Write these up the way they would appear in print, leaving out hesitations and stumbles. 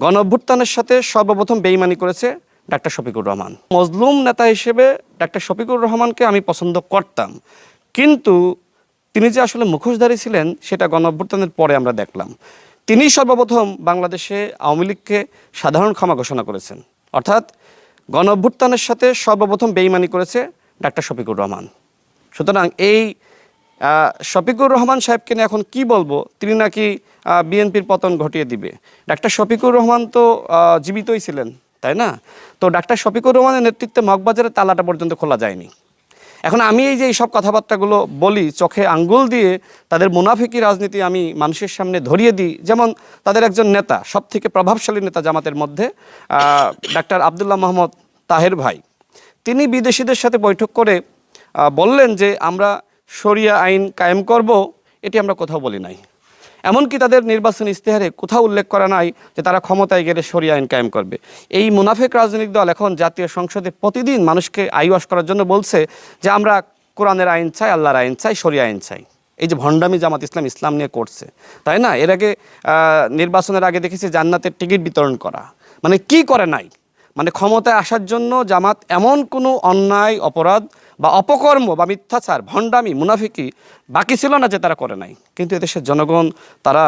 গণঅভ্যুত্থানের সাথে সর্বপ্রথম বেইমানি করেছে ডাক্তার শফিকুর রহমান। মজলুম নেতা হিসেবে ডাক্তার শফিকুর রহমানকে আমি পছন্দ করতাম, কিন্তু তিনি যে আসলে মুখোশধারী ছিলেন সেটা গণঅভ্যুত্থানের পরে আমরা দেখলাম। তিনি সর্বপ্রথম বাংলাদেশে আওয়ামী লীগকে সাধারণ ক্ষমা ঘোষণা করেছেন, অর্থাৎ গণঅভ্যুত্থানের সাথে সর্বপ্রথম বেইমানি করেছে ডাক্তার শফিকুর রহমান। সুতরাং এই শফিকুর রহমান সাহেবকে নিয়ে এখন কি বলবো, তিনি নাকি বিএনপির পতন ঘটিয়ে দিবে। ডাক্তার শফিকুর রহমান তো জীবিতই ছিলেন, তাই না? তো ডাক্তার শফিকুর রহমানের নেতৃত্বে মগবাজারের তালাটা পর্যন্ত খোলা যায়নি। এখন আমি এই যে এইসব কথাবার্তাগুলো বলি, চোখে আঙ্গুল দিয়ে তাদের মুনাফিকি রাজনীতি আমি মানুষের সামনে ধরিয়ে দিই। যেমন তাদের একজন নেতা, সবথেকে প্রভাবশালী নেতা জামাতের মধ্যে, ডাক্তার আব্দুল্লাহ মোহাম্মদ তাহের ভাই, তিনি বিদেশিদের সাথে বৈঠক করে বললেন যে আমরা শরিয়া আইন কায়েম করব। এটি আমরা কোথাও বলি নাই। এমনকি তাদের নির্বাচনী ইস্তেহারে কোথাও উল্লেখ করা নাই যে তারা ক্ষমতায় গেলে শরিয়া আইন কায়েম করবে। এই মুনাফিক রাজনৈতিক দল এখন জাতীয় সংসদে প্রতিদিন মানুষকে আইওয়াশ করার জন্য বলছে যে আমরা কোরআনের আইন চাই, আল্লাহর আইন চাই, শরিয়া আইন চাই। এই যে ভণ্ডামি জামাত ইসলাম নিয়ে করছে, তাই না? এর আগে নির্বাচনের আগে দেখেছি জান্নাতের টিকিট বিতরণ করা। মানে কি করে নাই, মানে ক্ষমতায় আসার জন্য জামাত এমন কোনো অন্যায়, অপরাধ বা অপকর্ম বা মিথ্যাচার, ভণ্ডামি, মুনাফিকি বাকি ছিল না যে তারা করে নাই। কিন্তু এদেশের জনগণ তারা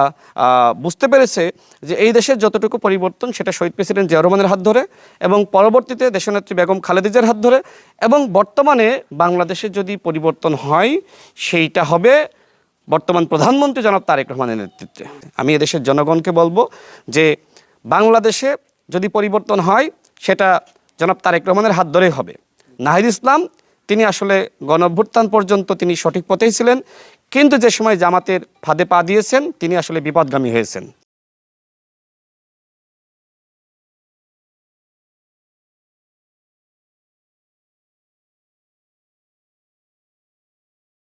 বুঝতে পেরেছে যে এই দেশের যতটুকু পরিবর্তন সেটা শহীদ প্রেসিডেন্ট জিয়া রহমানের হাত ধরে, এবং পরবর্তীতে দেশনেত্রী বেগম খালেদা জিয়ার হাত ধরে, এবং বর্তমানে বাংলাদেশের যদি পরিবর্তন হয় সেইটা হবে বর্তমান প্রধানমন্ত্রী জনাব তারেক রহমানের নেতৃত্বে। আমি এদেশের জনগণকে বলবো যে বাংলাদেশে যদি পরিবর্তন হয় সেটা জনাব তারেক রহমানের হাত ধরেই হবে। নাহিদ ইসলাম তিনি আসলে গণঅভ্যুত্থান পর্যন্ত তিনি সঠিক পথেই ছিলেন, কিন্তু যে সময় জামাতের ফাঁদে পা দিয়েছেন তিনি আসলে বিপদগামী হয়েছেন।